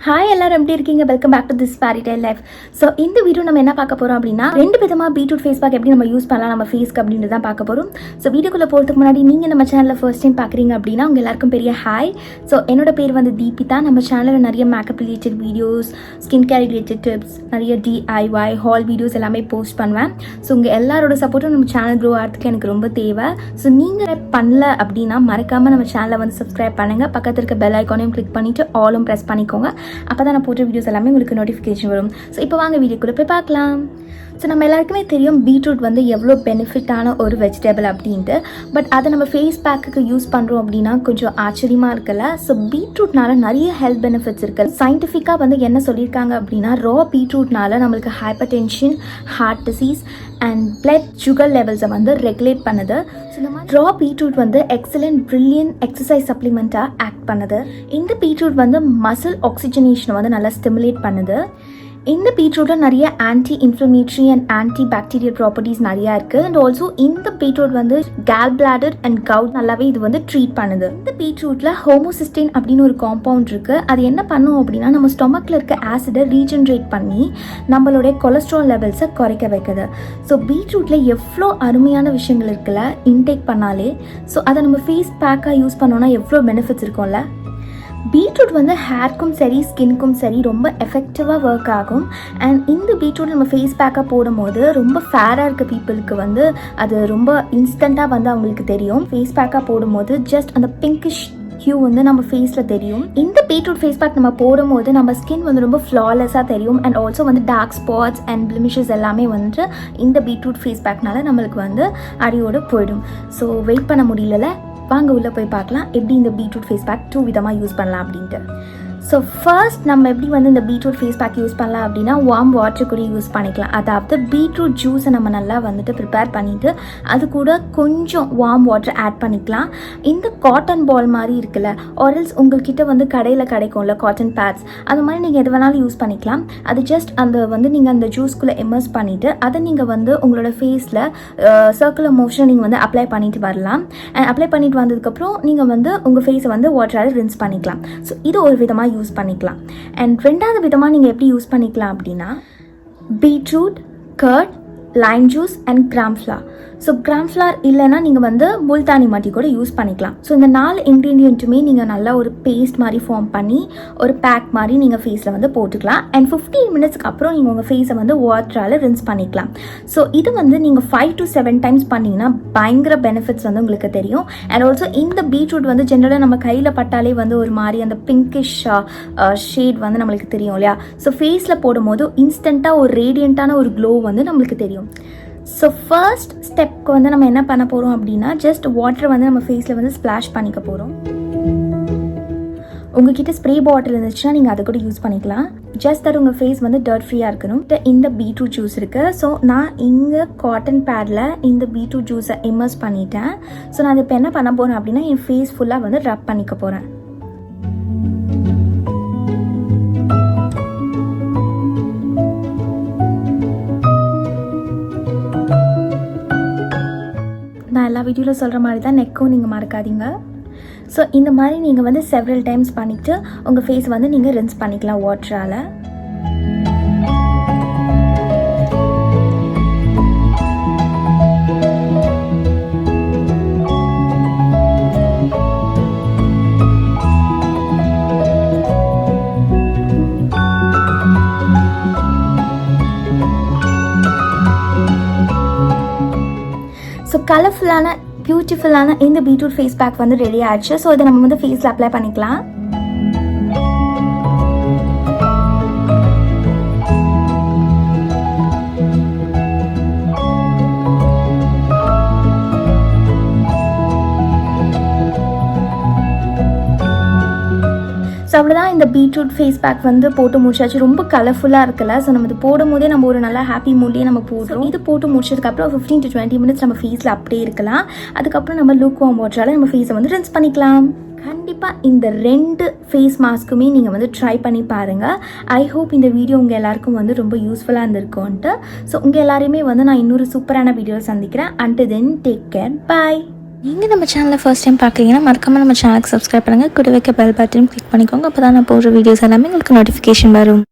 Hi எல்லாரும் எப்படி இருக்கீங்க? Welcome back to this fairy tale life. So இந்த வீடியோ நம்ம என்ன பார்க்க போகிறோம் அப்படின்னா, 2 விதமாக பீட்ரூட் ஃபேஸ் பேக் எப்படி நம்ம யூஸ் பண்ணலாம் நம்ம ஃபேஸ்க்கு அப்படின்றது தான் பார்க்க போகிறோம். ஸோ வீடியோக்குள்ளே போகிறதுக்கு முன்னாடி நீங்கள் நம்ம சேனலில் ஃபர்ஸ்ட் டைம் பார்க்குறீங்க அப்படின்னா உங்கள் எல்லாருக்கும் பெரிய ஹாய். ஸோ என்னோட பேர் வந்து தீபிதா. நம்ம சேனலில் நிறைய makeup related videos, skin care related tips, நிறைய DIY ஹால் வீடியோஸ் எல்லாமே போஸ்ட் பண்ணுவேன். ஸோ உங்கள் எல்லாரோட சப்போர்ட்டும் நம்ம சேனல் க்ரோ ஆகிறதுக்கு எனக்கு ரொம்ப தேவை. ஸோ நீங்கள் பண்ணல அப்படின்னா மறக்காமல் நம்ம சேனலை வந்து சப்ஸ்கிரைப் பண்ணுங்கள். பக்கத்தில் இருக்க பெல் ஐக்கானையும் கிளிக் பண்ணிவிட்டு ஆலும் ப்ரெஸ் பண்ணிக்கோங்க. அப்போ தான் நான் போட்ட வீடியோஸ் எல்லாமே உங்களுக்கு நோட்டிஃபிகேஷன் வரும். ஸோ இப்போ வாங்க வீடியோக்குள்ளே போய் பார்க்கலாம். ஸோ நம்ம எல்லாருக்குமே தெரியும் பீட்ரூட் வந்து எவ்வளோ பெனிஃபிட்டான ஒரு வெஜிடபிள் அப்படின்ட்டு. பட் அதை நம்ம ஃபேஸ் பேக்குக்கு யூஸ் பண்ணுறோம் அப்படின்னா கொஞ்சம் ஆச்சரியமாக இருக்குல்ல. ஸோ பீட்ரூட்னால நிறைய ஹெல்த் பெனிஃபிட்ஸ் இருக்குது. சயின்டிஃபிக்காக வந்து என்ன சொல்லியிருக்காங்க அப்படின்னா, ரா பீட்ரூட்னால நம்மளுக்கு hypertension, heart disease and blood sugar லெவல்ஸை வந்து ரெகுலேட் பண்ணுது. ஸோ இந்த மாதிரி ரா பீட்ரூட் வந்து எக்ஸலண்ட் பிரில்லியன்ட் எக்ஸசைஸ் சப்ளிமெண்ட்டாக ஆக்ட் பண்ணுது. இந்த பீட்ரூட் வந்து மசில் ஆக்சிஜனேஷனை வந்து நல்லா ஸ்டிமுலேட் பண்ணுது. இந்த பீட்ரூட்டில் நிறைய anti inflammatory and anti bacterial properties நிறையா இருக்குது. அண்ட் ஆல்சோ இந்த பீட்ரூட் வந்து கேல் பிளாடர் அண்ட் கவுட் நல்லாவே இது வந்து ட்ரீட் பண்ணுது. இந்த பீட்ரூட்டில் ஹோமோசிஸ்டைன் அப்படின்னு ஒரு காம்பவுண்ட் இருக்குது. அது என்ன பண்ணும் அப்படின்னா, நம்ம ஸ்டொமக்கில் இருக்க ஆசிடை ரீஜென்ரேட் பண்ணி நம்மளுடைய கொலஸ்ட்ரால் லெவல்ஸை குறைக்க வைக்குது. ஸோ பீட்ரூட்டில் எவ்வளோ அருமையான விஷயங்கள் இருக்குல்ல இன்டேக் பண்ணாலே. ஸோ அதை நம்ம ஃபேஸ் பேக்காக யூஸ் பண்ணோன்னா எவ்வளோ பெனிஃபிட்ஸ் இருக்கும்ல. பீட்ரூட் வந்து ஹேர்க்கும் சரி ஸ்கின்க்கும் சரி ரொம்ப எஃபெக்டிவாக ஒர்க் ஆகும். அண்ட் இந்த பீட்ரூட் நம்ம ஃபேஸ் பேக்காக போடும்போது ரொம்ப ஃபேராக இருக்க பீப்புளுக்கு வந்து அது ரொம்ப இன்ஸ்டண்ட்டாக வந்து அவங்களுக்கு தெரியும். ஃபேஸ் பேக்காக போடும்போது ஜஸ்ட் அந்த பிங்கிஷ் ஹியூ வந்து நம்ம ஃபேஸில் தெரியும். இந்த பீட்ரூட் ஃபேஸ் பேக் நம்ம போடும்போது நம்ம ஸ்கின் வந்து ரொம்ப ஃப்ளாலெஸ்ஸாக தெரியும். அண்ட் ஆல்சோ வந்து டார்க் ஸ்பாட்ஸ் அண்ட் பிளிமிஷஸ் எல்லாமே வந்து இந்த பீட்ரூட் ஃபேஸ் பேக்னால நம்மளுக்கு வந்து அடியோடு போயிடும். ஸோ வெயிட் பண்ண முடியல, வாங்க உள்ளே போய் பார்க்கலாம் எப்படி இந்த பீட்ரூட் ஃபேஸ் பேக் 2 விதமாக யூஸ் பண்ணலாம் அப்படின்ட்டு. ஸோ ஃபர்ஸ்ட் நம்ம எப்படி வந்து இந்த பீட்ரூட் ஃபேஸ் பேக் யூஸ் பண்ணலாம் அப்படின்னா, வார்ம் வாட்டர் கூட யூஸ் பண்ணிக்கலாம். அதாவது பீட்ரூட் ஜூஸை நம்ம நல்லா வந்துட்டு ப்ரிப்பேர் பண்ணிவிட்டு அது கூட கொஞ்சம் வார்ம் வாட்டர் ஆட் பண்ணிக்கலாம். இந்த காட்டன் பால் மாதிரி இருக்குல்ல, ஆர்எல்ஸ் உங்கள்கிட்ட வந்து கடையில் கிடைக்கும்ல காட்டன் பேட்ஸ், அது மாதிரி நீங்கள் எது வேணாலும் யூஸ் பண்ணிக்கலாம். அது ஜஸ்ட் அந்த வந்து நீங்கள் அந்த ஜூஸ்குள்ளே இமர்ஸ் பண்ணிவிட்டு அதை நீங்கள் வந்து உங்களோட ஃபேஸில் சர்க்குலர் மோஷன் நீங்கள் வந்து அப்ளை பண்ணிட்டு வரலாம். அண்ட் அப்ளை பண்ணிட்டு வந்ததுக்கப்புறம் நீங்கள் வந்து உங்கள் ஃபேஸை வந்து வாட்டரால் ரின்ஸ் பண்ணிக்கலாம். ஸோ இது ஒரு விதமாக யூஸ் பண்ணிக்கலாம். அண்ட் 2வது விதமாக நீங்கள் எப்படி யூஸ் பண்ணிக்கலாம் அப்படின்னா, beetroot, curd, lime juice and gram flour. So gram flour இல்லைன்னா நீங்கள் வந்து முல்தானி மட்டி கூட யூஸ் பண்ணிக்கலாம். ஸோ இந்த 4 இன்க்ரீடியண்ட்டுமே நீங்கள் நல்லா ஒரு பேஸ்ட் மாதிரி ஃபார்ம் பண்ணி ஒரு பேக் மாதிரி நீங்கள் ஃபேஸில் வந்து போட்டுக்கலாம். அண்ட் 15 மினிட்ஸ்க்கு அப்புறம் நீங்கள் உங்கள் ஃபேஸை வந்து வாட்டரால் ரின்ஸ் பண்ணிக்கலாம். ஸோ இது வந்து நீங்கள் 5 to 7 டைம்ஸ் பண்ணிங்கன்னா பயங்கர பெனிஃபிட்ஸ் வந்து உங்களுக்கு தெரியும். அண்ட் ஆல்சோ இந்த பீட்ரூட் வந்து ஜென்ரலாக நம்ம கையில் பட்டாலே வந்து ஒரு மாதிரி அந்த பிங்கிஷ் ஷேட் வந்து நம்மளுக்கு தெரியும் இல்லையா. ஸோ ஃபேஸில் போடும்போது இன்ஸ்டண்ட்டாக ஒரு ரேடியண்ட்டான ஒரு க்ளோ வந்து நம்மளுக்கு தெரியும். ஸோ ஃபர்ஸ்ட் ஸ்டெப்க்கு வந்து நம்ம என்ன பண்ண போகிறோம் அப்படின்னா, ஜஸ்ட் வாட்டர் வந்து நம்ம ஃபேஸில் வந்து ஸ்ப்ளாஷ் பண்ணிக்க போகிறோம். உங்ககிட்ட ஸ்ப்ரே பாட்டில் இருந்துச்சுன்னா நீங்கள் அதை கூட யூஸ் பண்ணிக்கலாம். ஜஸ்ட் தட் உங்கள் ஃபேஸ் வந்து டர்ட் ஃப்ரீயாக இருக்கணும். இந்த பீட்ரூட் ஜூஸ் இருக்குது. ஸோ நான் இங்கே காட்டன் பேடில் இந்த பீட்ரூட் ஜூஸை இமர்ஸ் பண்ணிட்டேன். ஸோ நான் அதை இப்போ என்ன பண்ண போகிறேன் அப்படின்னா, என் ஃபேஸ் ஃபுல்லாக வந்து ரப் பண்ணிக்க போகிறேன். நான் எல்லா வீடியோவில் சொல்கிற மாதிரி தான் நெக்கும் நீங்கள் மறக்காதீங்க. ஸோ இந்த மாதிரி நீங்கள் வந்து செவரல் டைம்ஸ் பண்ணிவிட்டு உங்கள் ஃபேஸ் வந்து நீங்கள் ரின்ஸ் பண்ணிக்கலாம் வாட்டரால். ஸோ கலர்ஃபுல்லான பியூட்டிஃபுல்லான இந்த பீட்ரூட் ஃபேஸ் பேக் வந்து ரெடி ஆயிடுச்சு. ஸோ இதை நம்ம வந்து ஃபேஸில் அப்ளை பண்ணிக்கலாம். ஸோ அவ்வளோதான், இந்த பீட்ரூட் ஃபேஸ் பேக் வந்து போட்டு முடிச்சாச்சு. ரொம்ப கலர்ஃபுல்லாக இருக்குல்ல. ஸோ நம்ம இது போடும் போதே நம்ம ஒரு நல்லா ஹாப்பி மூட்லேயே நம்ம போடுறோம். இது போட்டு முடிச்சதுக்கப்புறம் 15 to 20 மினிட்ஸ் நம்ம ஃபேஸில் அப்படியே இருக்கலாம். அதுக்கப்புறம் நம்ம லூக் வார்ம் வாட்டரால் நம்ம ஃபேஸை வந்து ரின்ஸ் பண்ணிக்கலாம். கண்டிப்பாக இந்த 2 ஃபேஸ் மாஸ்க்குமே நீங்கள் வந்து ட்ரை பண்ணி பாருங்கள். ஐ ஹோப் இந்த வீடியோ உங்கள் எல்லாருக்கும் வந்து ரொம்ப யூஸ்ஃபுல்லாக இருந்திருக்கும்ன்ட்டு. ஸோ உங்கள் எல்லாரையுமே வந்து நான் இன்னொரு சூப்பரான வீடியோவில் சந்திக்கிறேன். அன்டில் தென் டேக் கேர், பாய். நீங்கள் நம்ம சேனலில் ஃபர்ஸ்ட் டைம் பார்க்குறீங்கன்னா மறக்காமல் நம்ம சேனலுக்கு சப்ஸ்கிரைப் பண்ணுங்கள், கூட வைக்க பெல் பட்டனும் கிளிக் பண்ணிக்கோங்க. அப்போ தான் நான் போடுற வீடியோஸ் எல்லாமே உங்களுக்கு நோட்டிஃபிகேஷன் வரும்.